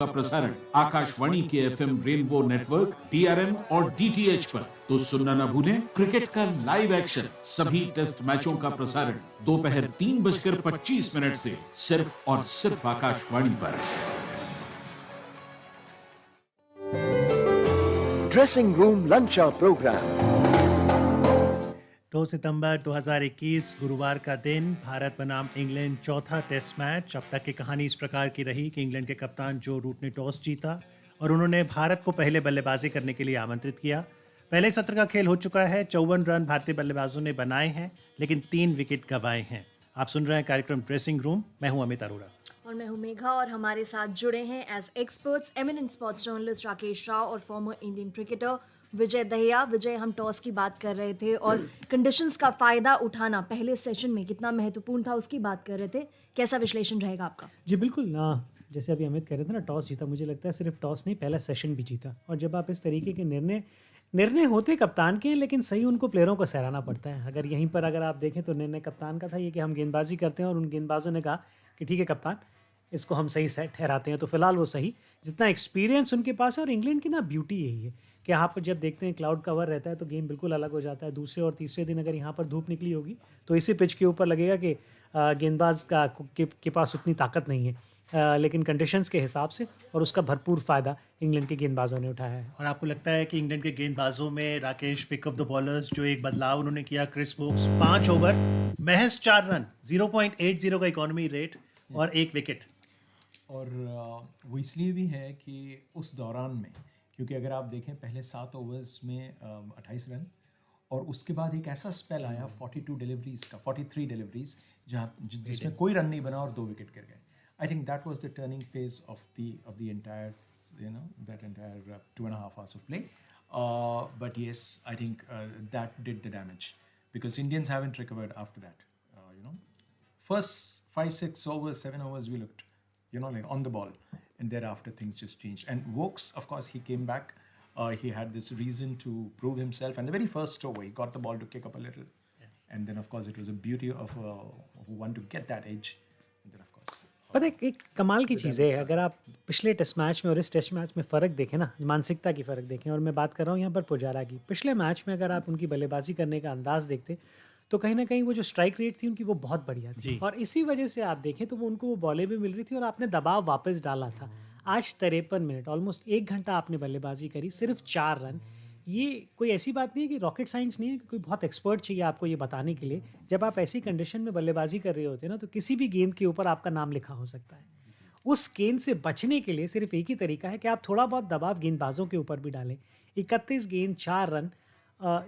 का प्रसारण आकाशवाणी के एफएम रेनबो नेटवर्क, डीआरएम और डीटीएच पर। तो सुनना न भूलें क्रिकेट का लाइव एक्शन, सभी टेस्ट मैचों का प्रसारण दोपहर 3:25 से सिर्फ और सिर्फ आकाशवाणी पर। Dressing room lunch hour programme 2 सितंबर 2021 गुरुवार का दिन, भारत बनाम इंग्लैंड चौथा टेस्ट मैच। अब तक की कहानी इस प्रकार की रही कि इंग्लैंड के कप्तान जो रूट ने टॉस जीता और उन्होंने भारत को पहले बल्लेबाजी करने के लिए आमंत्रित किया। पहले सत्र का खेल हो चुका है, 54 रन भारतीय बल्लेबाजों ने बनाए हैं, लेकिन 3 विकेट गंवाए हैं। आप सुन रहे हैं कार्यक्रम ड्रेसिंग रूम। मैं हूं अमित अरोड़ा और मैं हूं मेघा, और हमारे साथ जुड़े हैं as experts eminent sports journalist Rakesh Rao और former Indian cricketer Vijay Dahiya. Vijay, हम टॉस की बात कर रहे थे और कंडीशंस का फ़ायदा उठाना पहले सेशन में कितना महत्वपूर्ण था उसकी बात कर रहे थे। कैसा विश्लेषण रहेगा आपका? जी बिल्कुल ना, जैसे अभी अमित कह रहे थे ना, टॉस जीता। मुझे लगता है सिर्फ टॉस नहीं, पहला सेशन भी जीता। और जब आप इस तरीके के निर्णय होते कप्तान के हैं, लेकिन सही उनको प्लेयरों को सराहना पड़ता है। अगर आप देखें तो निर्णय कप्तान का था ये कि हम गेंदबाजी करते हैं, और उन गेंदबाजों ने कहा कि ठीक है कप्तान, इसको हम सही से ठहराते हैं। तो फिलहाल वो सही, जितना एक्सपीरियंस उनके पास है। और इंग्लैंड की ना ब्यूटी यही है कि आप जब देखते हैं क्लाउड कवर रहता है तो गेम बिल्कुल अलग हो जाता है। दूसरे और तीसरे दिन अगर यहाँ पर धूप निकली होगी तो इसी पिच के ऊपर लगेगा कि गेंदबाज के पास उतनी ताकत नहीं है, लेकिन कंडीशंस के हिसाब से, और उसका भरपूर फ़ायदा इंग्लैंड के गेंदबाजों ने उठाया है। और आपको लगता है कि इंग्लैंड के गेंदबाजों में Rakesh, pick of the bowlers, जो एक बदलाव उन्होंने किया, क्रिस वोक्स 5 ओवर महज 4 रन, 0.80 का इकोनॉमी रेट और 1 विकेट। और वो इसलिए भी है कि उस दौरान में, क्योंकि अगर आप देखें पहले 7 ओवर्स में 28 रन, और उसके बाद एक ऐसा स्पेल आया 43 डिलीवरीज जिसमें कोई रन नहीं बना और 2 विकेट गिर गए। I think that was the turning phase of the entire that entire 2.5 hours of play. But yes, I think that did the damage, because Indians haven't recovered after that. First 5-6 overs, 7 overs, we looked, like on the ball, and thereafter things just changed. And Vokes, of course, he came back. He had this reason to prove himself, and the very first over, he got the ball to kick up a little, and then of course it was a beauty of one to get that edge, and then of course. पता है एक कमाल की चीज़ है, अगर आप पिछले test match में और इस टेस्ट मैच में फ़र्क देखें ना, मानसिकता की फ़र्क देखें, और मैं बात कर रहा हूँ यहाँ पर पुजारा की। पिछले मैच में अगर आप उनकी बल्लेबाजी करने का अंदाज देखते तो कहीं ना कहीं वो जो स्ट्राइक रेट थी उनकी वो बहुत बढ़िया थी, और इसी वजह से आप देखें तो उनको वो बॉलें भी मिल रही थी और आपने दबाव वापस डाला था। आज 53 मिनट, ऑलमोस्ट 1 घंटा आपने बल्लेबाजी करी, सिर्फ 4 रन। ये कोई ऐसी बात नहीं है कि रॉकेट साइंस नहीं है कि कोई बहुत एक्सपर्ट चाहिए आपको ये बताने के लिए। जब आप ऐसी कंडीशन में बल्लेबाजी कर रहे होते हैं ना, तो किसी भी गेंद के ऊपर आपका नाम लिखा हो सकता है। उस गेंद से बचने के लिए सिर्फ एक ही तरीका है कि आप थोड़ा बहुत दबाव गेंदबाजों के ऊपर भी डालें। 31 गेंद 4 रन,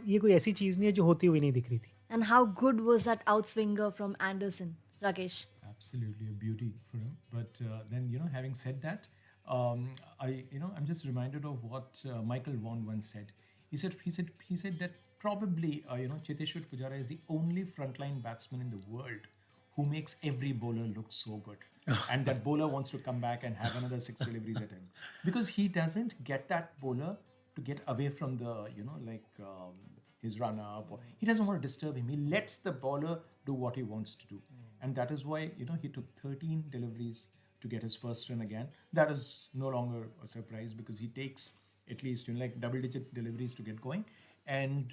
ये कोई ऐसी चीज़ नहीं है जो होती हुई नहीं दिख रही थी। And how good was that outswinger from Anderson, Rakesh? Absolutely a beauty for him. But then, having said that, I'm just reminded of what Michael Vaughan once said. He said that probably, Cheteshwar Pujara is the only frontline batsman in the world who makes every bowler look so good. And that bowler wants to come back and have another 6 deliveries at him. Because he doesn't get that bowler to get away from the, his run-up. He doesn't want to disturb him. He lets the bowler do what he wants to do. And that is why, he took 13 deliveries to get his first run again. That is no longer a surprise, because he takes at least, double-digit deliveries to get going. And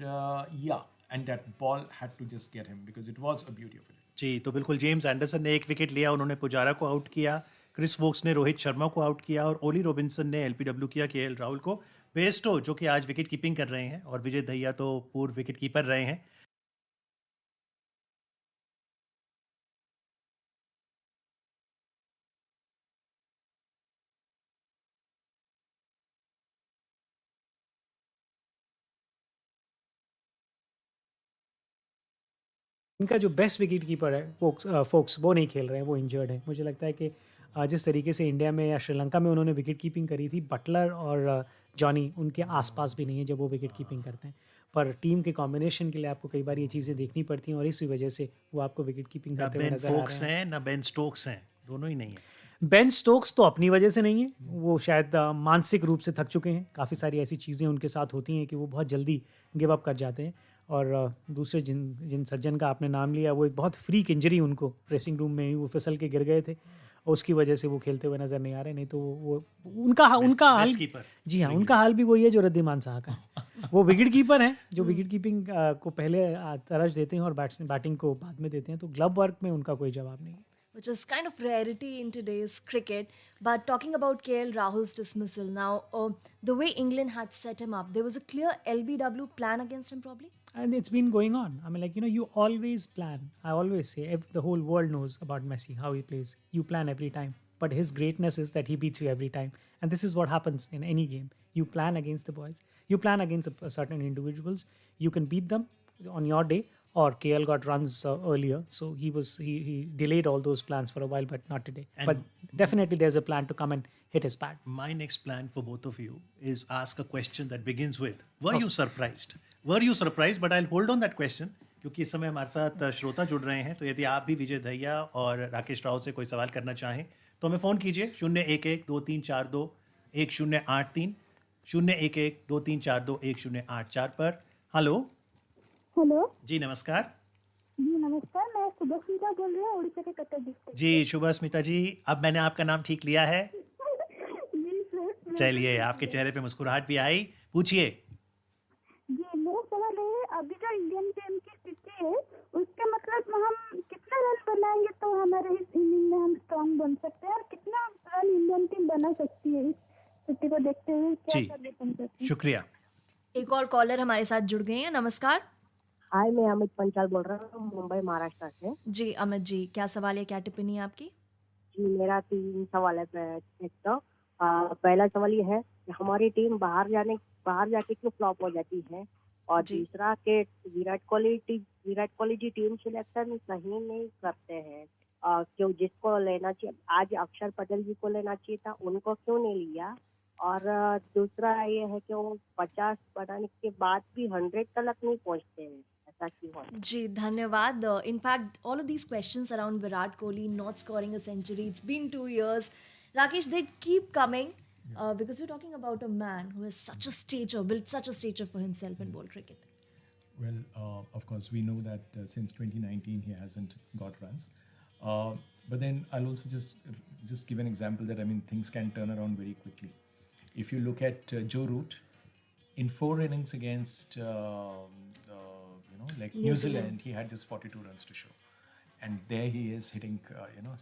and that ball had to just get him, because it was a beauty of it. जी, तो बिल्कुल James Anderson ने 1 wicket लिया, उन्होंने पुजारा को out किया, Chris Woakes ने रोहित शर्मा को out किया, और ओली रॉबिन्सन ने एलपीडब्ल्यू किया केएल राहुल को। बेस्टो, जो कि आज विकेट कीपिंग कर रहे हैं, और विजय दहिया तो पूर्व विकेट कीपर रहे हैं। इनका जो बेस्ट विकेट कीपर है फोक्स, वो नहीं खेल रहे हैं, वो इंजर्ड है। मुझे लगता है कि जिस तरीके से इंडिया में या श्रीलंका में उन्होंने विकेट कीपिंग करी थी, बटलर और जॉनी उनके आसपास भी नहीं है जब वो विकेट कीपिंग करते हैं। पर टीम के कॉम्बिनेशन के लिए आपको कई बार ये चीज़ें देखनी पड़ती हैं, और इसी वजह से वो आपको विकेट कीपिंग करते हुए नजर आ रहे हैं। ना बेन स्टोक्स हैं, दोनों ही नहीं है। बेन स्टोक्स तो अपनी वजह से नहीं है, वो शायद मानसिक रूप से थक चुके हैं। काफ़ी सारी ऐसी चीज़ें उनके साथ होती हैं कि वो बहुत जल्दी गिव अप कर जाते हैं। और दूसरे जिन सज्जन का आपने नाम लिया, वो एक बहुत फ्रीक इंजरी उनको ड्रेसिंग रूम में ही वो फिसल के गिर गए थे, और उसकी वजह से वो खेलते हुए नज़र नहीं आ रहे, नहीं तो वो उनका हाल, कीपर जी हाँ, उनका हाल भी वही है जो रद्दीमान साहा का है। वो विकेट कीपर हैं जो विकेट कीपिंग को पहले तरज देते हैं और बैटिंग को बाद में देते हैं, तो ग्लव वर्क में उनका कोई जवाब नहीं है। Which is kind of rarity in today's cricket. But talking about KL Rahul's dismissal now, the way England had set him up, there was a clear LBW plan against him, probably. And it's been going on. I mean, like, you always plan. I always say, the whole world knows about Messi, how he plays. You plan every time. But his greatness is that he beats you every time. And this is what happens in any game. You plan against the boys. You plan against certain individuals. You can beat them on your day. Or KL got runs earlier, so he delayed all those plans for a while, but not today. And but definitely there's a plan to come and hit his bat. My next plan for both of you is ask a question that begins with, were you surprised? Were you surprised? But I'll hold on that question, क्योंकि इस समय हमारे साथ श्रोता जुड़ रहे हैं, तो यदि आप भी विजय दहिया और राकेश राव से कोई सवाल करना चाहें तो हमें फ़ोन कीजिए 011-2342-1083 011-2342-1084 पर। हेलो हेलो जी, नमस्कार जी, नमस्कार। मैं सुभस्मिता बोल रही हूँ, उड़ीसा के कटक डिस्ट्रिक्ट जी। शुभस्मिता जी, अब मैंने आपका नाम ठीक लिया है। जी सर। चलिए, आपके चेहरे पे मुस्कुराहट भी आई, पूछिए। जी, मेरा सवाल है, अभी जो इंडियन टीम की स्थिति है उसके मतलब हम कितना रन बनाएंगे तो हमारे इस इनिंग में हम स्ट्रांग बन सकते हैं, और कितना रन इंडियन टीम बना सकती है इस स्थिति को देखते हुए, क्या जी, करने सकते हैं? शुक्रिया। एक और कॉलर हमारे साथ जुड़ गए हैं। नमस्कार हाय, मैं अमित पंचाल बोल रहा हूँ, मुंबई महाराष्ट्र से। जी। अमित जी, क्या सवाल है, क्या टिप्पणी है आपकी? जी, मेरा 3 सवाल है। एक तो पहला सवाल ये है कि हमारी टीम बाहर जाके क्यों फ्लॉप हो जाती है, और जी। दूसरा कि विराट कोहली जी टीम सिलेक्शन सही नहीं करते हैं। क्यों, जिसको लेना चाहिए, आज अक्षर पटेल जी को लेना चाहिए था, उनको क्यों नहीं लिया? और दूसरा ये है कि वो 50 बनाने के बाद भी 100 तक नहीं पहुंचते हैं, ऐसा क्यों हो? जी, धन्यवाद। In fact, all of these questions around Virat Kohli not scoring a century, it's been 2 years. Rakesh, they keep coming because we're talking about a man who has built such a stature for himself in world cricket. Well, of course, we know that since 2019 he hasn't got runs. But then I'll also just give an example that, I mean, things can turn around very quickly. If you look at Joe Root, in 4 innings against New Zealand, he had just 42 runs to show, and there he is hitting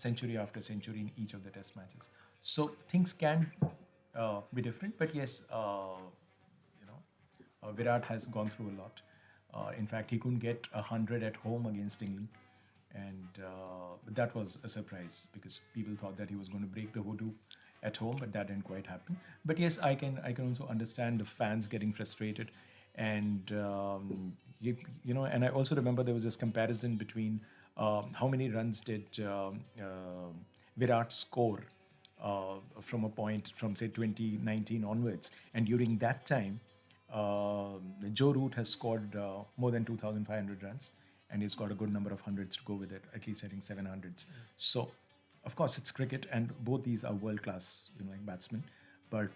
century after century in each of the Test matches. So things can be different, but yes, Virat has gone through a lot. In fact, he couldn't get 100 at home against England, and that was a surprise because people thought that he was going to break the hoodoo at home, but that didn't quite happen. But yes, I can also understand the fans getting frustrated, and and I also remember there was this comparison between how many runs did Virat score from a point from say 2019 onwards, and during that time Joe Root has scored more than 2,500 runs, and he's got a good number of hundreds to go with it, at least hitting 700s. So of course it's cricket, and both these are world class batsmen, but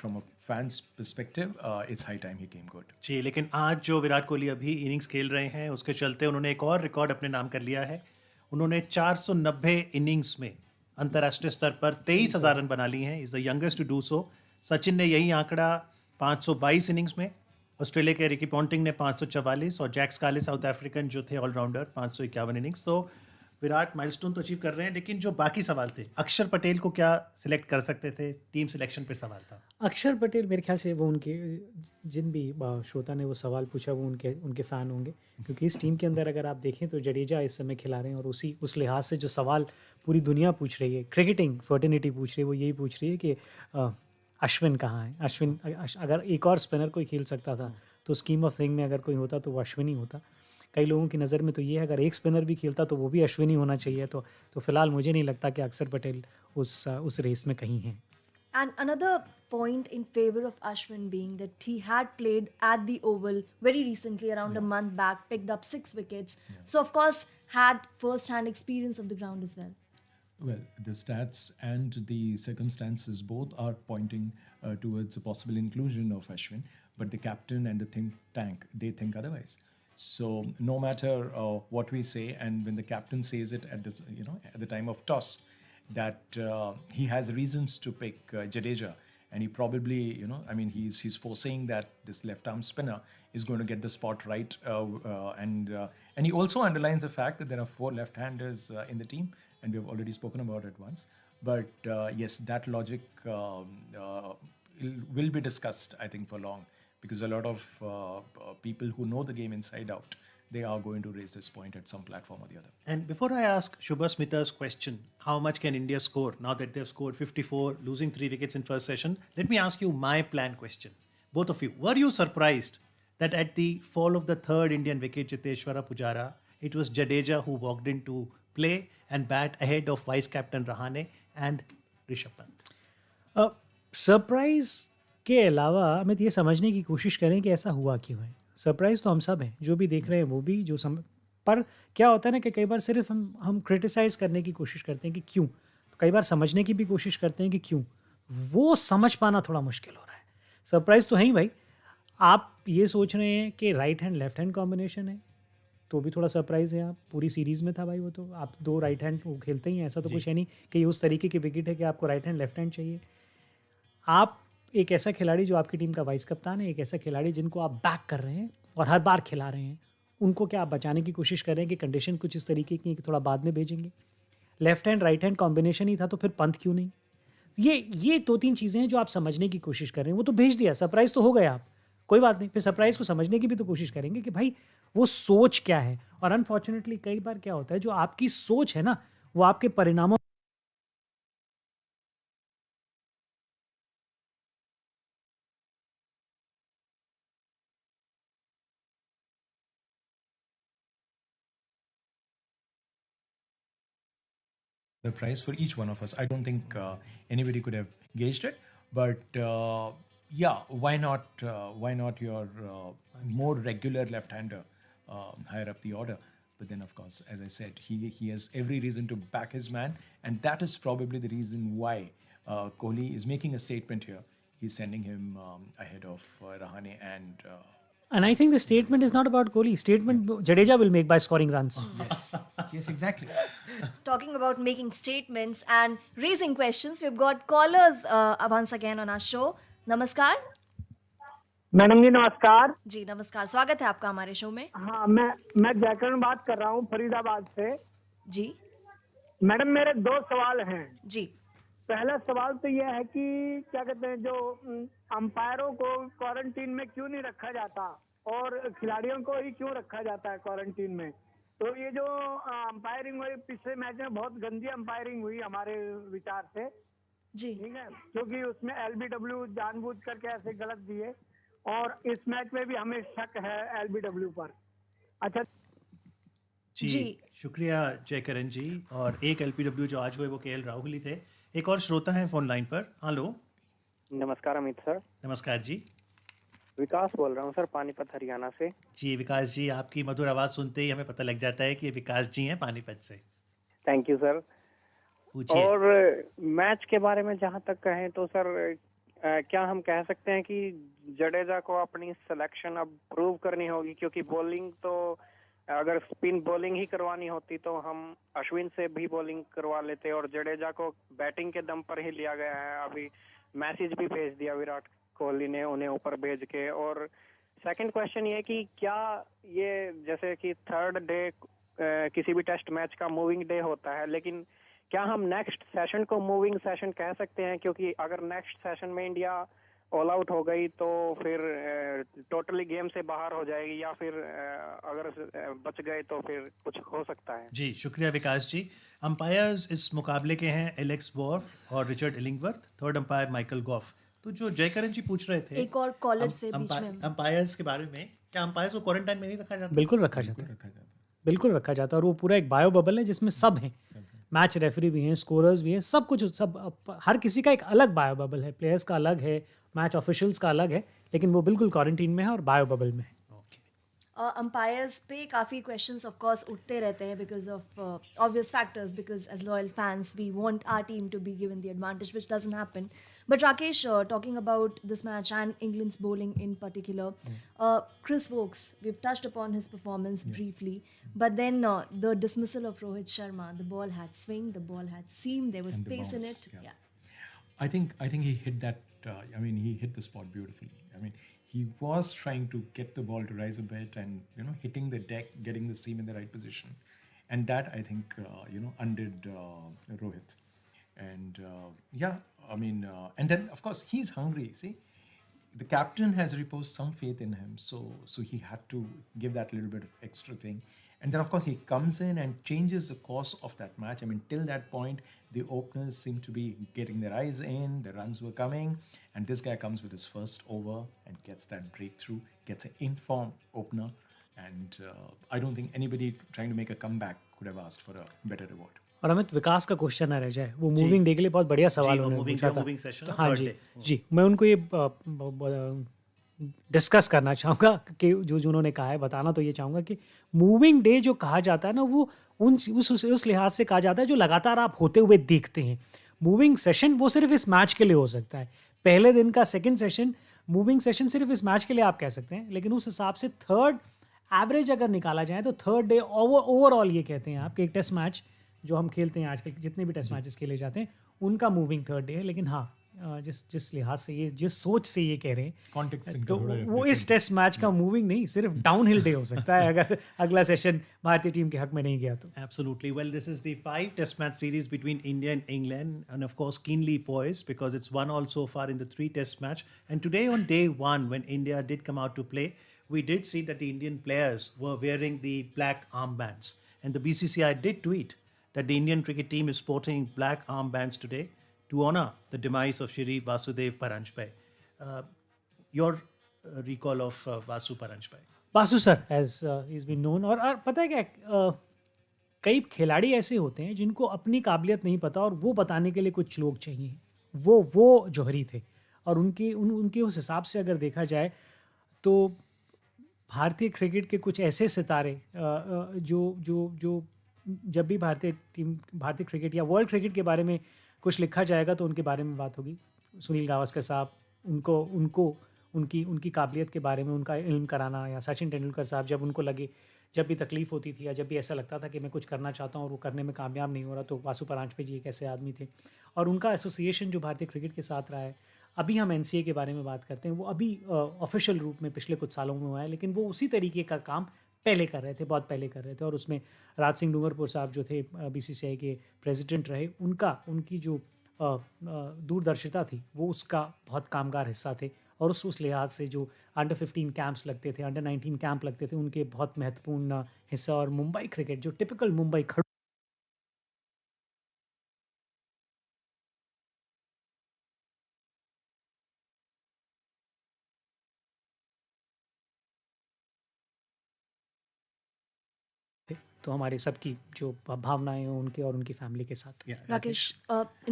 from a fan's perspective it's high time he came good. जी, लेकिन आज जो विराट कोहली अभी innings खेल रहे हैं उसके चलते उन्होंने एक और रिकॉर्ड अपने नाम कर लिया है। उन्होंने 490 इनिंग्स में अंतर्राष्ट्रीय स्तर पर 23,000 रन बना लिए हैं। Is the youngest to do so. Sachin ने यही आंकड़ा 522 इनिंग्स में, ऑस्ट्रेलिया के रिकी पॉन्टिंग ने 544, और जैक स्काले साउथ अफ्रीकन जो थे ऑलराउंडर 551 इनिंग्स। तो विराट माइलस्टोन तो अचीव कर रहे हैं, लेकिन जो बाकी सवाल थे, अक्षर पटेल को क्या सिलेक्ट कर सकते थे? टीम सिलेक्शन पे सवाल था। अक्षर पटेल मेरे ख्याल से वो उनके जिन भी श्रोता ने वो सवाल पूछा वो उनके फ़ैन होंगे, क्योंकि इस टीम के अंदर अगर आप देखें तो जडेजा इस समय खिला रहे हैं, और उस लिहाज से जो सवाल पूरी दुनिया पूछ रही है, क्रिकेटिंग फर्टिनिटी पूछ रही है, वो यही पूछ रही है कि अश्विन कहाँ है। अश्विन अगर एक और स्पिनर कोई खेल सकता था तो स्कीम ऑफ थिंग में अगर कोई होता तो वो अश्विन ही होता। कई लोगों की नज़र में तो ये है अगर एक स्पिनर भी खेलता तो वो भी अश्विन ही होना चाहिए। तो फिलहाल मुझे नहीं लगता कि अक्षर पटेल उस रेस में कहीं हैं। And another point in favor of Ashwin being that he had played at the Oval very recently, around a month back, picked up 6 wickets. So of course had first-hand experience of the ground as well. Well, the stats and the circumstances both are pointing towards a possible inclusion of Ashwin, but the captain and the think tank, they think otherwise. So no matter what we say, and when the captain says it at the time of toss, that he has reasons to pick Jadeja, and he probably, he's foreseeing that this left-arm spinner is going to get the spot right, and he also underlines the fact that there are 4 left-handers in the team, and we've already spoken about it once. But yes, that logic will be discussed, I think, for long, because a lot of people who know the game inside out, they are going to raise this point at some platform or the other. And before I ask Shubhasmita's question, how much can India score now that they've scored 54, losing 3 wickets in first session? Let me ask you my plan question. Both of you, were you surprised that at the fall of the 3rd Indian wicket, Cheteshwara Pujara, it was Jadeja who walked into play and bat ahead of Vice Captain Rahane and Rishabh Pant? Surprise के अलावा हमें ये समझने की कोशिश करें कि ऐसा हुआ क्यों है। सरप्राइज तो हम सब हैं, जो भी देख रहे हैं वो भी, पर क्या होता है ना कि कई बार सिर्फ हम क्रिटिसाइज़ करने की कोशिश करते हैं कि क्यों, तो कई बार समझने की भी कोशिश करते हैं कि क्यों, वो समझ पाना थोड़ा मुश्किल हो रहा है। सरप्राइज तो है ही भाई, आप ये सोच रहे हैं कि right hand left hand combination है, तो भी थोड़ा सरप्राइज है। आप पूरी सीरीज़ में था भाई वो, तो आप 2 राइट हैंड वो खेलते ही हैं, ऐसा तो कुछ है नहीं कि ये उस तरीके की विकेट है कि आपको राइट हैंड लेफ्ट हैंड चाहिए। आप एक ऐसा खिलाड़ी जो आपकी टीम का वाइस कप्तान है, एक ऐसा खिलाड़ी जिनको आप बैक कर रहे हैं और हर बार खिला रहे हैं, उनको क्या आप बचाने की कोशिश कर रहे हैं कि कंडीशन कुछ इस तरीके की है कि थोड़ा बाद में भेजेंगे। Left hand right hand combination ही था, तो फिर पंत क्यों नहीं? ये 2-3 चीज़ें हैं जो आप समझने की कोशिश कर रहे हैं। वो तो भेज दिया, सरप्राइज़ तो हो गए आप, कोई बात नहीं, फिर सरप्राइज़ को समझने की भी तो कोशिश करेंगे कि भाई वो सोच क्या है। और अनफॉर्चुनेटली कई बार क्या होता है, जो आपकी सोच है ना, वो आपके परिणामों surprise for each one of us. I don't think anybody could have gauged it, but yeah, why not your more regular left-hander higher up the order? But then, of course, as I said, he has every reason to back his man, and that is probably the reason why Kohli is making a statement here. He's sending him ahead of Rahane and I think the statement is not about Kohli. Statement Jadeja will make by scoring runs. Yes, exactly. Talking about making statements and raising questions, we've got callers once again on our show. नमस्कार madam जी, नमस्कार जी। नमस्कार, स्वागत है आपका हमारे show में। हाँ, मैं जयकरण बात कर रहा हूँ फरीदाबाद से जी मैडम, मेरे 2 सवाल हैं जी। पहला सवाल तो यह है कि क्या कहते हैं, जो अंपायरों को क्वारंटीन में क्यों नहीं रखा जाता और खिलाड़ियों को ही क्यों रखा जाता है क्वारंटीन में? तो ये जो अंपायरिंग हुई पिछले मैच में, बहुत गंदी अंपायरिंग हुई हमारे विचार से जी, ठीक है, क्योंकि उसमें LBW जानबूझ करके ऐसे गलत दिए, और इस मैच में भी हमें शक है LBW पर। अच्छा जी, शुक्रिया जयकरण जी। और एक LPW जो आज हुए वो KL राहुल ही थे। एक और श्रोता है फोन लाइन पर। हेलो, नमस्कार अमित सर। नमस्कार जी। विकास बोल रहा हूँ सर, पानीपत हरियाणा से। जी विकास जी, आपकी मधुर आवाज़ सुनते ही हमें पता लग जाता है कि विकास जी हैं पानीपत से। Thank you sir. पूछिए। और मैच के बारे में जहाँ तक कहें तो सर, क्या हम कह सकते हैं कि जडेजा को अपनी सिलेक्शन अब प्रूव करनी होगी, क्योंकि बॉलिंग तो अगर स्पिन बॉलिंग ही करवानी होती तो हम अश्विन से भी बॉलिंग करवा लेते, और जडेजा को बैटिंग के दम पर ही लिया गया है। अभी मैसेज भी भेज दिया विराट कोहली ने उन्हें ऊपर भेज के। और सेकंड क्वेश्चन ये कि क्या ये जैसे कि 3rd डे किसी भी टेस्ट मैच का मूविंग डे होता है, लेकिन क्या हम नेक्स्ट सेशन को मूविंग सेशन कह सकते हैं? क्योंकि अगर नेक्स्ट सेशन में इंडिया ऑल आउट हो गई तो फिर टोटली गेम से बाहर हो जाएगी, या फिर अगर बच गए तो फिर कुछ हो सकता है। जी शुक्रिया विकास जी। अंपायर्स इस मुकाबले के हैं एलेक्स वॉर्फ और Richard Illingworth, 3rd umpire Michael Gough. तो जो जयकरण जी पूछ रहे थे एक और कॉलर से बीच में अंपायर्स के बारे में, क्या अंपायर्स को क्वारंटाइन में नहीं रखा जाता? बिल्कुल रखा जाता है, बिल्कुल रखा जाता है। और वो पूरा एक बायो बबल है जिसमें सब हैं, मैच रेफरी भी हैं, स्कोरर्स भी हैं, सब कुछ, सब हर किसी का एक अलग बायो बबल है। प्लेयर्स का अलग है, मैच ऑफिशियल्स का अलग है, लेकिन वो बिल्कुल क्वारंटीन में है और बायो बबल में है। अंपायर्स पे काफ़ी क्वेश्चंस ऑफ कोर्स उठते रहते हैं because of obvious factors, because as loyal fans we want our team to be given the advantage which doesn't happen. But Rakesh, talking about this match and England's bowling in particular, Chris Wokes, we've touched upon his performance briefly, but then the dismissal of Rohit Sharma, the ball had swing, the ball had seam, there was And the pace in bounce, it. yeah. I think he hit that. He hit the spot beautifully. He was trying to get the ball to rise a bit, and hitting the deck, getting the seam in the right position, and that I think undid Rohit. And and then of course he's hungry. See, the captain has reposed some faith in him, so he had to give that little bit of extra thing. And then of course he comes in and changes the course of that match. Till that point the openers seemed to be getting their eyes in, the runs were coming, and this guy comes with his first over and gets that breakthrough, gets an in-form opener, and I don't think anybody trying to make a comeback could have asked for a better reward. और अमित, विकास का question ना रह जाए, वो moving day के लिए बहुत बढ़िया सवाल उन्होंने पूछा था. मूविंग सेशन, हाँ जी, मैं उनको ये डिस्कस करना चाहूँगा कि जो उन्होंने कहा है, बताना तो ये चाहूँगा कि मूविंग डे जो कहा जाता है ना, वो उस लिहाज से कहा जाता है जो लगातार आप होते हुए देखते हैं. मूविंग सेशन वो सिर्फ इस मैच के लिए हो सकता है. पहले दिन का सेकंड सेशन मूविंग सेशन सिर्फ इस मैच के लिए आप कह सकते हैं, लेकिन उस हिसाब से थर्ड एवरेज अगर निकाला जाए तो थर्ड डे ओवरऑल ये कहते हैं आप कि एक टेस्ट मैच जो हम खेलते हैं आजकल, जितने भी टेस्ट मैचेस खेले जाते हैं उनका मूविंग थर्ड डे है. लेकिन हाँ, जिस लिहाज से ये, जिस सोच से ये कह रहे हैं, तो वो इस टेस्ट मैच का मूविंग नहीं, सिर्फ डाउनहिल डे हो सकता है अगर अगला सेशन भारतीय टीम के हक में नहीं गया तो. Absolutely. Well, this is the 5 test match series between India and England, and of course keenly poised because it's 1-1 so far in the 3 test match. And today on day 1, when India did come out to play, we did see that the Indian players were wearing the black armbands, and the BCCI did tweet that the Indian cricket team is sporting black armbands today to honor the demise of Shri Vasudev Paranjpe. Your recall of Vasu Paranjpe? Vasu sir, as he's been known, और पता है क्या, कई खिलाड़ी ऐसे होते हैं जिनको अपनी काबिलियत नहीं पता और वो बताने के लिए कुछ लोग चाहिए. वो जौहरी थे, और उनके उस हिसाब से अगर देखा जाए तो भारतीय क्रिकेट के कुछ ऐसे सितारे जो जब भी भारतीय क्रिकेट या वर्ल्ड क्रिकेट के बारे में कुछ लिखा जाएगा तो उनके बारे में बात होगी. सुनील गावस्कर साहब, उनकी काबिलियत के बारे में उनका इल्म कराना, या सचिन तेंदुलकर साहब, जब उनको लगे, जब भी तकलीफ़ होती थी या जब भी ऐसा लगता था कि मैं कुछ करना चाहता हूँ और वो करने में कामयाब नहीं हो रहा, तो वासु परांजपे जी एक ऐसे आदमी थे. और उनका एसोसिएशन जो भारतीय क्रिकेट के साथ रहा है. अभी हम NCA के बारे में बात करते हैं, वो अभी ऑफिशियल रूप में पिछले कुछ सालों में हुआ है, लेकिन वो उसी तरीके का काम पहले कर रहे थे, बहुत पहले कर रहे थे. और उसमें राज सिंह डूंगरपुर साहब जो थे BCCI के प्रेसिडेंट रहे, उनकी जो दूरदर्शिता थी वो उसका बहुत कामगार हिस्सा थे. और उस लिहाज से जो अंडर 15 कैंप्स लगते थे, अंडर 19 कैंप लगते थे, उनके बहुत महत्वपूर्ण हिस्सा. और मुंबई क्रिकेट जो टिपिकल मुंबई तो हमारे सबकी जो भावनाएं हैं उनके और उनकी फैमिली के साथ. Rakesh,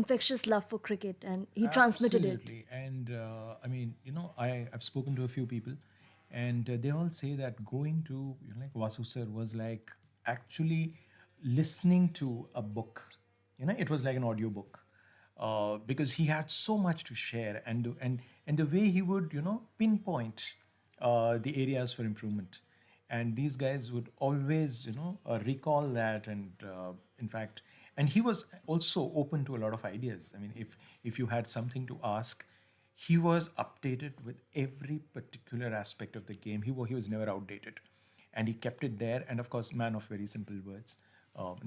infectious love for cricket, and he transmitted Absolutely. And I've spoken to a few people, and they all say that going to like Vasu sir was like actually listening to a book. It was like an audio book, because he had so much to share, and the way he would pinpoint the areas for improvement. And these guys would always, recall that, and in fact, and he was also open to a lot of ideas. If you had something to ask, he was updated with every particular aspect of the game. He was never outdated, and he kept it there. And of course, man of very simple words,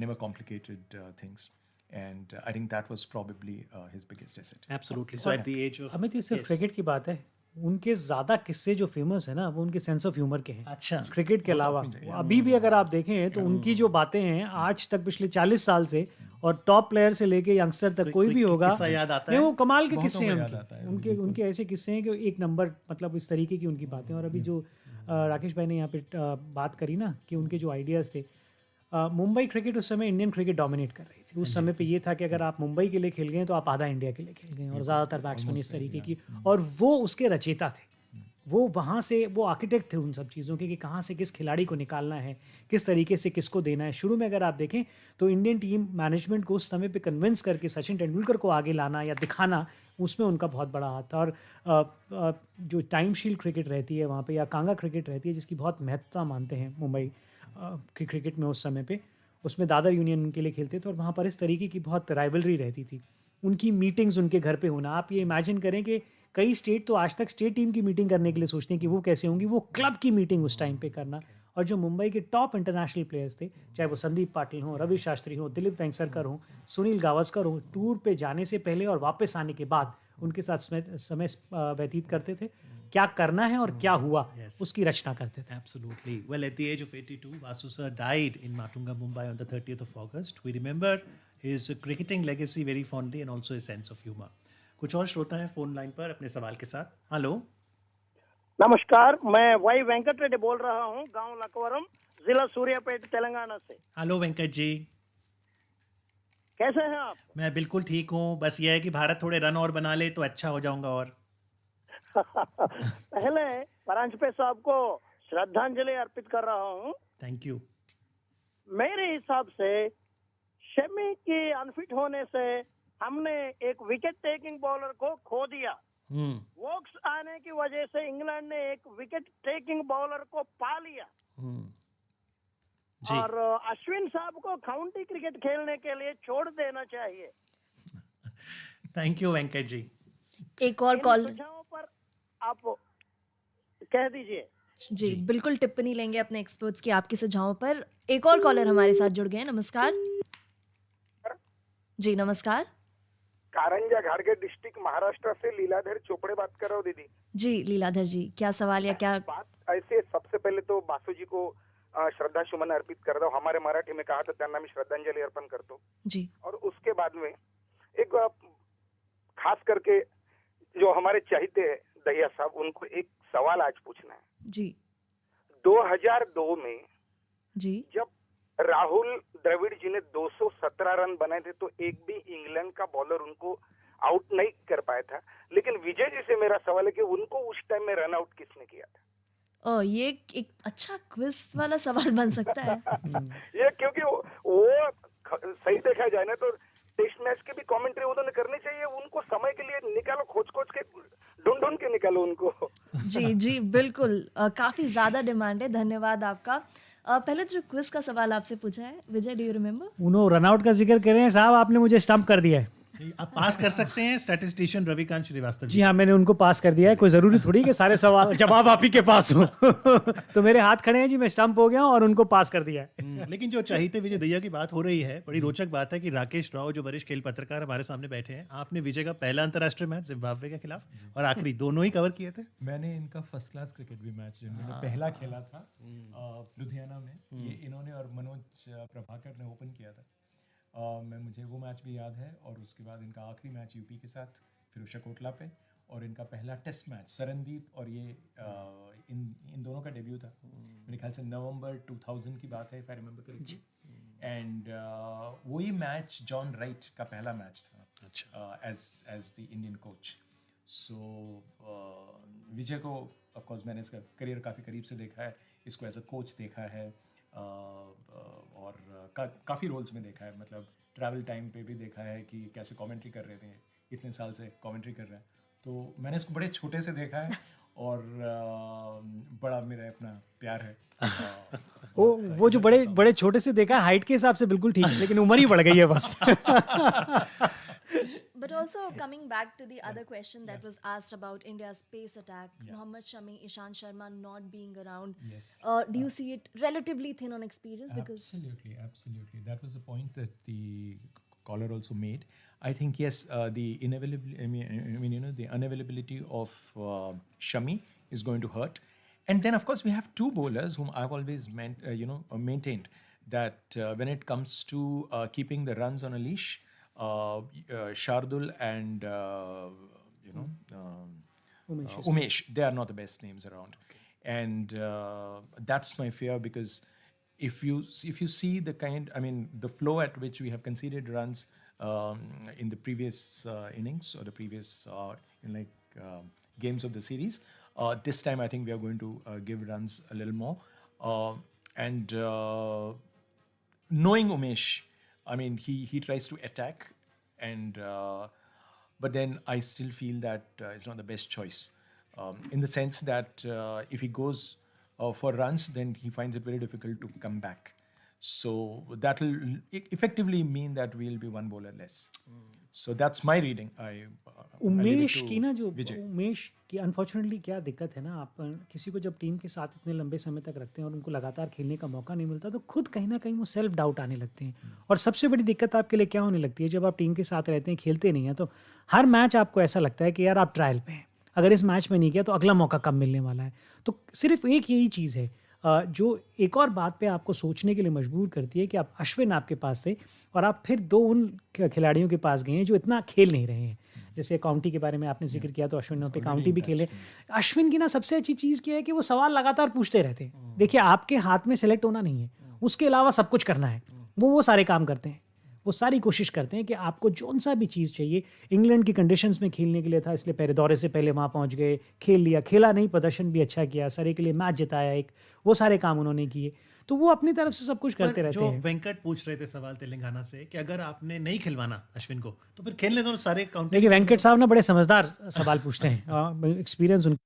never complicated things. And I think that was probably his biggest asset. Absolutely. So at the age of, Amit, ये सिर्फ cricket की बात है. उनके ज़्यादा किस्से जो famous है ना, वो उनके सेंस ऑफ ह्यूमर के हैं. अच्छा. क्रिकेट के अलावा अभी भी अगर आप देखें तो उनकी जो बातें हैं आज तक, पिछले 40 साल से, और टॉप प्लेयर से लेके यंगस्टर तक कोई भी होगा, वो कमाल के किस्से हैं उनके ऐसे किस्से हैं कि एक नंबर, मतलब इस तरीके की उनकी बातें. और अभी जो राकेश भाई ने यहाँ पे बात करी ना कि उनके जो आइडियाज़ थे, मुंबई क्रिकेट उस समय इंडियन क्रिकेट डोमिनेट कर रही थी. उस समय पे ये था कि अगर आप मुंबई के लिए खेल गए तो आप आधा इंडिया के लिए खेल गए, और ज़्यादातर बैट्समैन इस तरीके की, और वो उसके रचयिता थे. वो वहाँ से वो आर्किटेक्ट थे उन सब चीज़ों के कि कहाँ से किस खिलाड़ी को निकालना है, किस तरीके से किसको देना है। शुरू में अगर आप देखें तो इंडियन टीम मैनेजमेंट को उस समय पे कन्विंस करके सचिन तेंदुलकर को आगे लाना या दिखाना, उसमें उनका बहुत बड़ा हाथ था। और जो टाइम शील्ड क्रिकेट रहती है वहाँ पे या कांगा क्रिकेट रहती है जिसकी बहुत महत्वता मानते हैं मुंबई के क्रिकेट में उस समय पे, उसमें दादर यूनियन उनके लिए खेलते थे और वहाँ पर इस तरीके की बहुत राइवलरी रहती थी। उनकी मीटिंग्स उनके घर पे होना, आप ये इमेजिन करें कि कई स्टेट तो आज तक स्टेट टीम की मीटिंग करने के लिए सोचते हैं कि वो कैसे होंगी, वो क्लब की मीटिंग उस टाइम पे करना। और जो मुंबई के टॉप इंटरनेशनल प्लेयर्स थे, चाहे वो संदीप पाटिल हों, रवि शास्त्री हों, दिलीप वेंगसरकर हों, सुनील गावस्कर हों, टूर पे जाने से पहले और वापस आने के बाद उनके साथ समय व्यतीत करते थे। क्या करना है और क्या हुआ, उसकी रचना करते थे। Absolutely. Well, at the age of 82, Vasu sir died in Matunga, Mumbai on the 30th of August. We remember his cricketing legacy very fondly and also his sense of humor. कुछ और श्रोता हैं फोन लाइन पर अपने सवाल के साथ। Hello, नमस्कार, मैं वाई वेंकट रेड्डी बोल रहा हूँ, गांव लकवरम, जिला सूर्यापेट, तेलंगाना से। हेलो वेंकट जी, कैसे हैं आप? मैं बिल्कुल ठीक हूँ। बस ये है कि भारत थोड़े रन और बना ले तो अच्छा हो जाऊंगा। और पहले परांजपे साहब को श्रद्धांजलि अर्पित कर रहा हूँ। Thank you. मेरे हिसाब से शमी के अनफिट होने से हमने एक विकेट टेकिंग बॉलर को खो दिया। वोक्स आने की वजह से इंग्लैंड ने एक विकेट टेकिंग बॉलर को पा लिया। और अश्विन साहब को काउंटी क्रिकेट खेलने के लिए छोड़ देना चाहिए। Thank you Venkat ji. एक और कॉल पर आप कह दीजिए। जी, बिल्कुल टिप्पणी लेंगे अपने एक्सपर्ट्स की आपके सुझावों पर। एक और कॉलर हमारे साथ जुड़ गए हैं। नमस्कार जी। नमस्कार। कारंजा घाटगेट डिस्ट्रिक्ट महाराष्ट्र से लीलाधर चोपड़े बात कर रहा हूँ दीदी। जी लीलाधर जी, क्या सवाल या क्या बात? ऐसे सबसे पहले तो बासु जी को श्रद्धा सुमन अर्पित कर रहा हूँ। हमारे मराठी में कहा तो त्यांना मी श्रद्धांजलि अर्पण करतो जी। और उसके बाद में एक खास करके जो हमारे चाहते हैं दहिया साहब, उनको एक सवाल आज पूछना है जी। 2002 में जी जब राहुल द्रविड़ जी ने 217 रन बनाए थे तो एक भी इंग्लैंड का बॉलर उनको आउट नहीं कर पाया था, लेकिन विजय जी से मेरा सवाल है कि उनको उस टाइम में रन आउट किसने किया था? ये एक अच्छा क्विज वाला सवाल बन सकता है। ये क्योंकि वो सही देखा जाए ना तो टेस्ट मैच की भी कमेंट्री उन्होंने करनी चाहिए। उनको समय के लिए निकालो, खोज के ढूंढ के निकालो उनको। जी जी बिल्कुल, काफी ज्यादा डिमांड है। धन्यवाद आपका। पहले जो क्विज का सवाल आपसे पूछा है विजय, डू यू रिमेम्बर? उन्होंने रनआउट का जिक्र कर रहे हैं साहब, आपने मुझे स्टंप कर दिया है। आप पास कर सकते हैं स्टैटिस्टिशियन रविकांत श्रीवास्तव जी हाँ, मैंने उनको पास कर दिया है। कोई जरूरी थोड़ी कि सारे सवाल जवाब आप ही के पास हो। तो मेरे हाथ खड़े हैं जी, मैं स्टंप हो गया हूं और उनको पास कर दिया है। लेकिन जो चाहिए विजय दहिया की बात हो रही है, बड़ी रोचक बात है कि राकेश राव जो वरिष्ठ खेल पत्रकार हमारे सामने बैठे हैं, आपने विजय का पहला अंतर्राष्ट्रीय मैच जिम्बाब्वे के खिलाफ और आखिरी दोनों ही कवर किए थे। मैंने इनका फर्स्ट क्लास क्रिकेट भी मैच जिन्होंने पहला खेला था लुधियाना में, ये इन्होंने और मनोज प्रभाकर ने ओपन किया था। मुझे वो मैच भी याद है। और उसके बाद इनका आखिरी मैच यूपी के साथ फिरोजशाह कोटला पे, और इनका पहला टेस्ट मैच सरनदीप और ये इन दोनों का डेब्यू था। मेरे ख्याल से नवंबर 2000 की बात है, if I remember correctly. And वही मैच जॉन राइट का पहला मैच था एज द इंडियन कोच। सो विजय को ऑफ कोर्स मैंने इसका करियर काफ़ी करीब से देखा है, इसको एज अ कोच देखा है और काफ़ी रोल्स में देखा है। मतलब ट्रैवल टाइम पे भी देखा है कि कैसे कमेंट्री कर रहे थे, इतने साल से कमेंट्री कर रहा है। तो मैंने इसको बड़े छोटे से देखा है और बड़ा मेरा अपना प्यार है। वो जो बड़े छोटे से देखा है, हाइट के हिसाब से बिल्कुल ठीक है, लेकिन उम्र ही बढ़ गई है बस। But also coming back to the other question that was asked about India's pace attack, Mohammad Shami, Ishant Sharma not being around. Yes. Do you see it relatively thin on experience? Because Absolutely. That was the point that the caller also made. I think yes, the the unavailability of Shami is going to hurt. And then of course we have two bowlers whom I've always maintained that when it comes to keeping the runs on a leash, Shardul and Umesh, they are not the best names around. Okay. And that's my fear, because if you see the flow at which we have conceded runs in the previous innings or the previous games of the series, This time, I think we are going to give runs a little more. And knowing Umesh, I mean, he tries to attack, and but then I still feel that it's not the best choice, in the sense that if he goes for runs, then he finds it very difficult to come back. So that will effectively mean that we'll be one bowler less. So that's my reading. Umesh की ना जो उमेश की unfortunately क्या दिक्कत है ना, आप किसी को जब टीम के साथ इतने लंबे समय तक रखते हैं और उनको लगातार खेलने का मौका नहीं मिलता, तो खुद कहीं ना कहीं वो सेल्फ डाउट आने लगते हैं. और सबसे बड़ी दिक्कत आपके लिए क्या होने लगती है, जब आप टीम के साथ रहते हैं, खेलते नहीं हैं, तो हर मैच आपको ऐसा लगता है कि यार आप ट्रायल पे हैं, अगर इस मैच में नहीं किया तो अगला मौका कब मिलने वाला है. तो सिर्फ एक यही चीज़ है जो एक और बात पे आपको सोचने के लिए मजबूर करती है कि आप अश्विन आपके पास थे और आप फिर 2 उन खिलाड़ियों के पास गए हैं जो इतना खेल नहीं रहे हैं. जैसे काउंटी के बारे में आपने जिक्र किया, तो अश्विन पे काउंटी भी खेले. अश्विन की ना सबसे अच्छी चीज़ क्या है कि वो सवाल लगातार पूछते रहते हैं. देखिए, आपके हाथ में सेलेक्ट होना नहीं है, उसके अलावा सब कुछ करना है. वो सारे काम करते हैं, वो सारी कोशिश करते हैं कि आपको जौन सा भी चीज़ चाहिए. इंग्लैंड की कंडीशंस में खेलने के लिए था, इसलिए पहले दौरे से पहले वहाँ पहुँच गए, खेल लिया, खेला नहीं, प्रदर्शन भी अच्छा किया, सरे के लिए मैच जिताया एक, वो सारे काम उन्होंने किए. तो वो अपनी तरफ से सब कुछ करते रहते हैं. जो वेंकट पूछ रहे थे सवाल तेलंगाना से कि अगर आपने नहीं खिलवाना अश्विन को, तो फिर खेलने दो सारे काउंट. देखिए, वेंकट साहब ना बड़े समझदार सवाल पूछते हैं, एक्सपीरियंस उनका.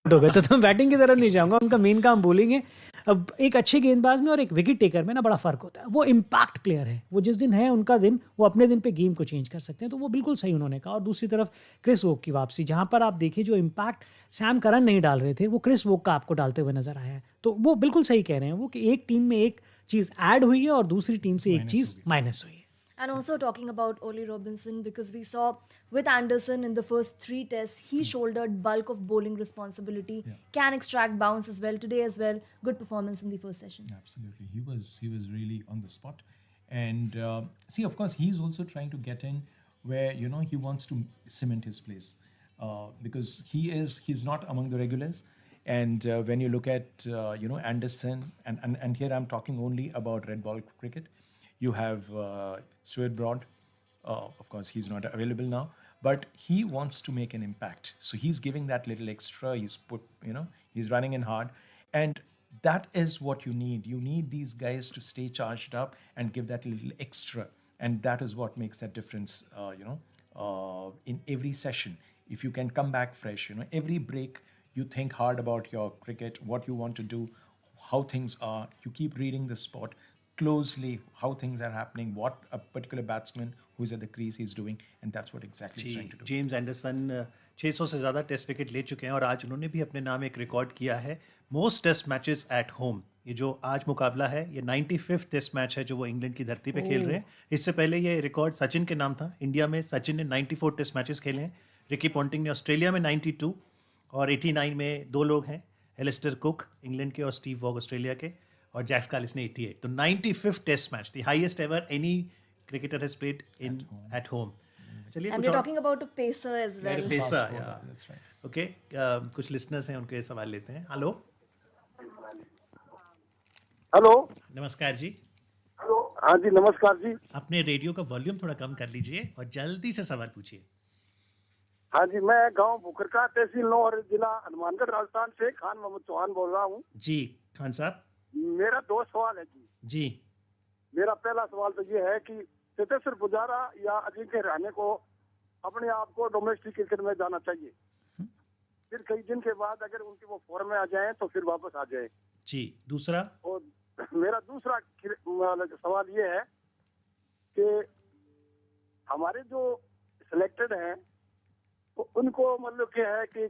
हो गए तो बैटिंग की तरफ नहीं जाऊंगा, उनका मेन काम बॉलिंग है. अब एक अच्छे गेंदबाज में और एक विकेट टेकर में ना बड़ा फर्क होता है. वो इम्पैक्ट प्लेयर है, वो जिस दिन है उनका दिन, वो अपने दिन पे गेम को चेंज कर सकते हैं. तो वो बिल्कुल सही उन्होंने कहा. और दूसरी तरफ क्रिस वोक की वापसी, जहां पर आप देखिए जो इम्पैक्ट सैम करन नहीं डाल रहे थे, वो क्रिस वोक का आपको डालते हुए नजर आया है. तो वो बिल्कुल सही कह रहे हैं वो कि एक टीम में एक चीज़ ऐड हुई है और दूसरी टीम से एक चीज़ माइनस हुई है. And also talking about Ollie Robinson, because we saw with Anderson in the first 3 tests, he shouldered bulk of bowling responsibility, can extract bounce as well. Today as well, good performance in the first session. Absolutely, he was really on the spot. And see, of course, he's also trying to get in where, you know, he wants to cement his place, because he's not among the regulars. And when you look at you know, Anderson, and here I'm talking only about red ball cricket. You have Stuart Broad. Of course, he's not available now, but he wants to make an impact. So he's giving that little extra. He's running in hard, and that is what you need. You need these guys to stay charged up and give that little extra, and that is what makes that difference. In every session, if you can come back fresh, every break you think hard about your cricket, what you want to do, how things are. You keep reading the sport closely, how things are happening, what a particular batsman who is at the crease is doing, and that's what exactly he's trying to do. James Anderson 600 से ज़्यादा test wicket ले चुके हैं और आज उन्होंने भी अपने नाम एक रिकॉर्ड किया है, most test matches at home. ये जो आज मुकाबला है, ये 95th टेस्ट मैच है जो वो इंग्लैंड की धरती पे खेल रहे हैं. इससे पहले ये रिकॉर्ड सचिन के नाम था. इंडिया में सचिन ने 94 टेस्ट मैचेस खेले हैं. रिकी पॉन्टिंग ने ऑस्ट्रेलिया में 92 और 89 में 2 लोग हैं, एलिस्टर कुक इंग्लैंड के और स्टीव वॉग ऑस्ट्रेलिया के, और जैक्स कालिस ने 88. तो 95th test match, the highest ever any cricketer has played in at home. चलिए, And we're talking about a pacer as well. Pacer, that's right. Okay, कुछ listeners हैं, उनके सवाल लेते हैं. हेलो हेलो, नमस्कार जी. हाँ जी, नमस्कार जी. अपने रेडियो का वॉल्यूम थोड़ा कम कर लीजिए और जल्दी से सवाल पूछिए. हाँ जी, मैं गांव भुखरका, तहसील नौर, जिला हनुमानगढ़, राजस्थान से खान मोहम्मद चौहान बोल रहा हूँ. जी खान साहब. मेरा 2 सवाल है जी. मेरा पहला सवाल तो ये है कि चेतेश्वर पुजारा या अजिंक्य रहाणे को अपने आप को डोमेस्टिक क्रिकेट में जाना चाहिए, फिर कई दिन के बाद अगर उनकी वो फॉर्म में आ जाए तो फिर वापस आ जाए जी. दूसरा, और मेरा दूसरा सवाल ये है कि हमारे जो सिलेक्टेड हैं तो उनको मतलब क्या है कि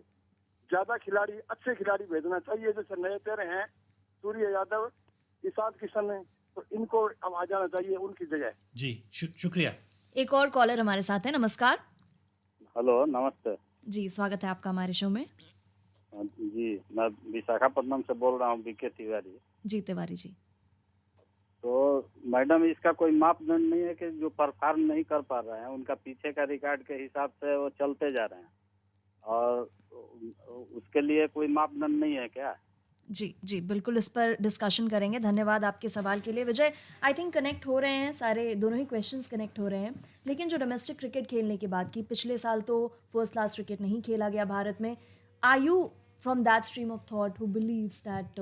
ज्यादा खिलाड़ी, अच्छे खिलाड़ी भेजना चाहिए. जैसे नए प्लेयर हैं सूर्य यादव, ईशान किशन है, तो इनको अब आ जाना चाहिए उनकी जगह. जी शुक्रिया. एक और कॉलर हमारे साथ है. नमस्कार. हेलो, नमस्ते जी, स्वागत है आपका हमारे शो में. जी, मैं विशाखापट्टनम से बोल रहा हूँ, बीके तिवारी. जी तिवारी जी. तो मैडम, इसका कोई मापदंड नहीं है कि जो परफॉर्म नहीं कर पा रहे हैं उनका पीछे का रिकॉर्ड के हिसाब से वो चलते जा रहे हैं? और उसके लिए कोई मापदंड नहीं है क्या? जी जी, बिल्कुल इस पर डिस्कशन करेंगे। धन्यवाद आपके सवाल के लिए विजय। आई थिंक कनेक्ट हो रहे हैं सारे, दोनों ही क्वेश्चंस कनेक्ट हो रहे हैं। लेकिन जो डोमेस्टिक क्रिकेट खेलने की बात की, पिछले साल तो फर्स्ट क्लास क्रिकेट नहीं खेला गया भारत में। Are you from that stream of thought who believes that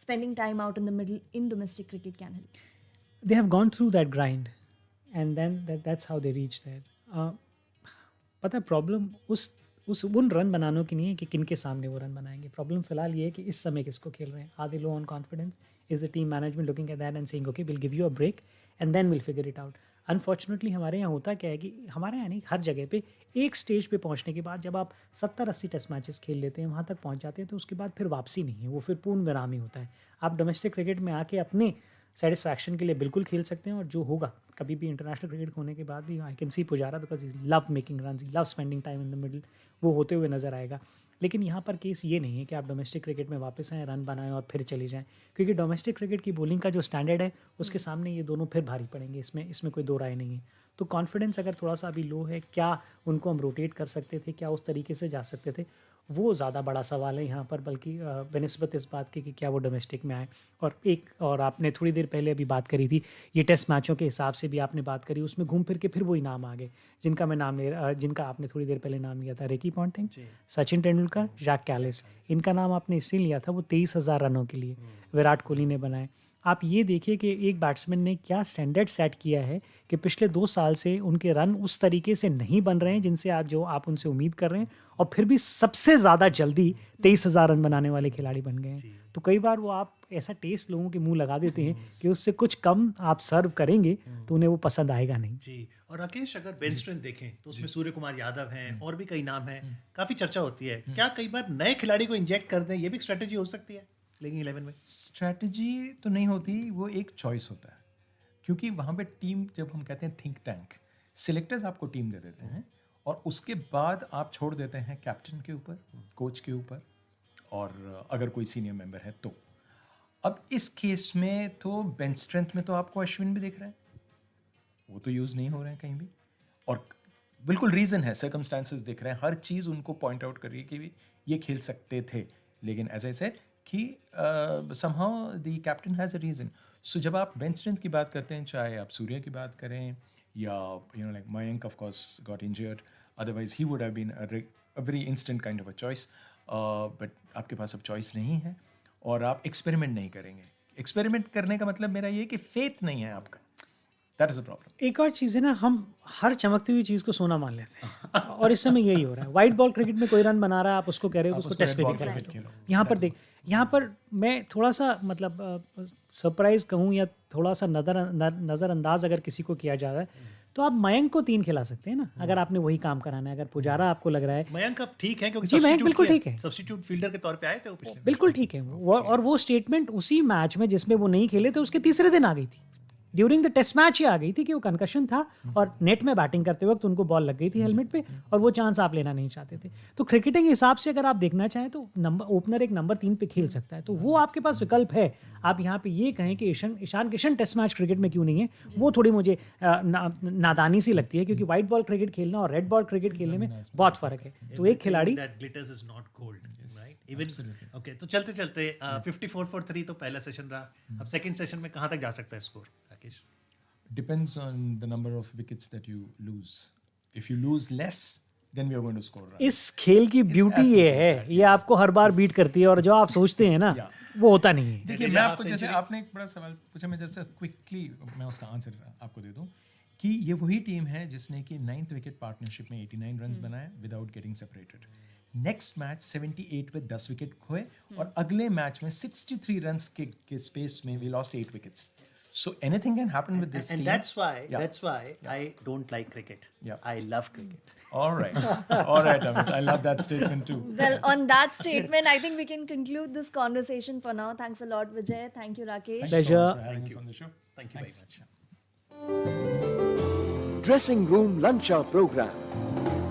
spending time out in the middle in domestic cricket can help? They have gone through that grind and then that's how they reach there. पता है problem उन run बनानों की नहीं है कि किन के सामने वो रन बनाएंगे। प्रॉब्लम फिलहाल ये है कि इस समय किसको खेल रहे हैं। Are they low on confidence? Is the team management looking at that and saying okay will give you a break and then will figure it out. Unfortunately हमारे यहाँ होता क्या है कि हमारे यहाँ नहीं, हर जगह पे एक स्टेज पे पहुँचने के बाद जब आप 70-80 टेस्ट मैचेस खेल लेते हैं, वहाँ तक पहुँच जाते हैं, तो उसके बाद फिर वापसी नहीं है, वो फिर पूर्ण विराम ही होता है। आप डोमेस्टिक क्रिकेट में आके अपने सेटिस्फैक्शन के लिए बिल्कुल खेल सकते हैं, और जो होगा कभी भी इंटरनेशनल क्रिकेट होने के बाद भी I can see Pujara because he love making run, he love spending time in the middle, वो होते हुए नज़र आएगा। लेकिन यहाँ पर केस ये नहीं है कि आप डोमेस्टिक क्रिकेट में वापस आएँ, रन बनाएं और फिर चले जाएं, क्योंकि डोमेस्टिक क्रिकेट की बॉलिंग का जो स्टैंडर्ड है उसके सामने ये दोनों फिर भारी पड़ेंगे, इसमें कोई दो राय नहीं है। तो कॉन्फिडेंस अगर थोड़ा सा अभी लो है, क्या उनको हम रोटेट कर सकते थे, क्या उस तरीके से जा सकते थे, वो ज़्यादा बड़ा सवाल है यहाँ पर, बल्कि बनिस्बत इस बात की कि क्या वो डोमेस्टिक में आए। और आपने थोड़ी देर पहले अभी बात करी थी, ये टेस्ट मैचों के हिसाब से भी आपने बात करी, उसमें घूम फिर के फिर वही नाम आ गए जिनका आपने थोड़ी देर पहले नाम लिया था, Ricky Ponting, Sachin Tendulkar, Jack Kallis. इनका नाम आपने इसलिए लिया था, वो 23,000 रनों के लिए विराट कोहली ने बनाए। आप ये देखिए कि एक बैट्समैन ने क्या स्टैंडर्ड सेट किया है कि पिछले 2 साल से उनके रन उस तरीके से नहीं बन रहे हैं जिनसे आप उनसे उम्मीद कर रहे हैं, और फिर भी सबसे ज़्यादा जल्दी 23,000 रन बनाने वाले खिलाड़ी बन गए हैं। तो कई बार वो आप ऐसा टेस्ट लोगों के मुंह लगा देते हैं कि उससे कुछ कम आप सर्व करेंगे तो उन्हें वो पसंद आएगा नहीं। जी, और राकेश अगर बेंच स्ट्रेंथ देखें तो उसमें सूर्य कुमार यादव हैं और भी कई नाम हैं, काफ़ी चर्चा होती है। क्या कई बार नए खिलाड़ी को इंजेक्ट कर दें, ये भी स्ट्रेटेजी हो सकती है प्लेइंग 11 में? स्ट्रैटेजी तो नहीं होती, वो एक चॉइस होता है, क्योंकि वहाँ पे टीम, जब हम कहते हैं थिंक टैंक, सिलेक्टर्स आपको टीम दे देते हैं और उसके बाद आप छोड़ देते हैं कैप्टन के ऊपर, कोच के ऊपर, और अगर कोई सीनियर मेंबर है तो। अब इस केस में तो बेंच स्ट्रेंथ में तो आपको अश्विन भी दिख रहे हैं, वो तो यूज़ नहीं हो रहे हैं कहीं भी, और बिल्कुल रीज़न है, सर्कमस्टांसेस दिख रहे हैं, हर चीज़ उनको पॉइंट आउट कर रही है कि ये खेल सकते थे, लेकिन एज आई सेड कि somehow the captain has a reason. So जब आप बेंच स्ट्रेंथ की बात करते हैं, चाहे आप सूर्य की बात करें या like Mayank of course got injured, otherwise he would have been a very instant kind of a choice, but आपके पास अब चॉइस नहीं है और आप एक्सपेरिमेंट नहीं करेंगे। एक्सपेरिमेंट करने का मतलब मेरा ये कि फेथ नहीं है आपका, दैट इज अ प्रॉब्लम। एक और चीज़ है ना, हम हर चमकती हुई चीज़ को सोना मान लेते हैं और इस समय यही हो रहा है। वाइट बॉल क्रिकेट में कोई रन बना रहा है, आप उसको कह रहे हो उसको टेस्ट पे खेलो। यहाँ पर मैं थोड़ा सा मतलब सरप्राइज कहूँ या थोड़ा सा नज़रअंदाज अगर किसी को किया जा रहा है, तो आप मयंक को 3 खिला सकते हैं ना, अगर आपने वही काम कराना है। अगर पुजारा आपको लग रहा है, मयंक अब ठीक है, क्योंकि जी मयंक बिल्कुल ठीक है, सब्स्टिट्यूट फील्डर के तौर पे आए थे वो पिछले, बिल्कुल ठीक है वो, और वो स्टेटमेंट उसी मैच में जिसमें वो नहीं खेले थे उसके तीसरे दिन आ गई थी, ड्यूरिंग द टेस्ट मैच ही आ गई थी कि वो कंकशन था और नेट में बैटिंग करते वक्त उनको बॉल लग गई थी हेलमेट पे, और वो चांस आप लेना नहीं चाहते थे। तो क्रिकेटिंग हिसाब से अगर आप देखना चाहें तो ओपनर एक नंबर 3 पे खेल सकता है, तो वो आपके पास विकल्प है। आप यहाँ पे ये कहें कि Ishan Kishan test match cricket में क्यों नहीं है, वो थोड़ी मुझे नादानी सी लगती है, क्योंकि व्हाइट बॉल क्रिकेट खेलना और रेड बॉल क्रिकेट खेलने में बहुत फर्क है। तो एक खिलाड़ी ओके, तो चलते चलते 54 for 3 तो पहला सेशन रहा, अब सेकंड सेशन में कहाँ तक जा सकता है score Rakesh? Depends on the number of wickets that you lose. If you lose less, then we are going to score runs. इस खेल की ब्यूटी ये है, ये आपको हर बार बीट करती है, और जो आप सोचते हैं ना वो होता नहीं है। देखिए, मैं आपको, जैसे आपने एक बड़ा सवाल पूछा, मैं जैसे क्विकली मैं उसका आंसर आपको दे दूं कि ये वही टीम है जिसने कि 9th विकेट पार्टनरशिप में 89 रन्स बनाए without getting separated. Next match 78 पे 10 विकेट खोए, और अगले मैच में 63 रन्स के स्पेस में we lost 8 wickets. So anything can happen with this team. And that's why I don't like cricket. I love cricket. All right, Amit. I love that statement too. Well, on that statement, I think we can conclude this conversation for now. Thanks a lot, Vijay. Thank you, Rakesh. Pleasure. Thank you so much for having us on the show. Thank you very much. Dressing Room Lunch Hour Program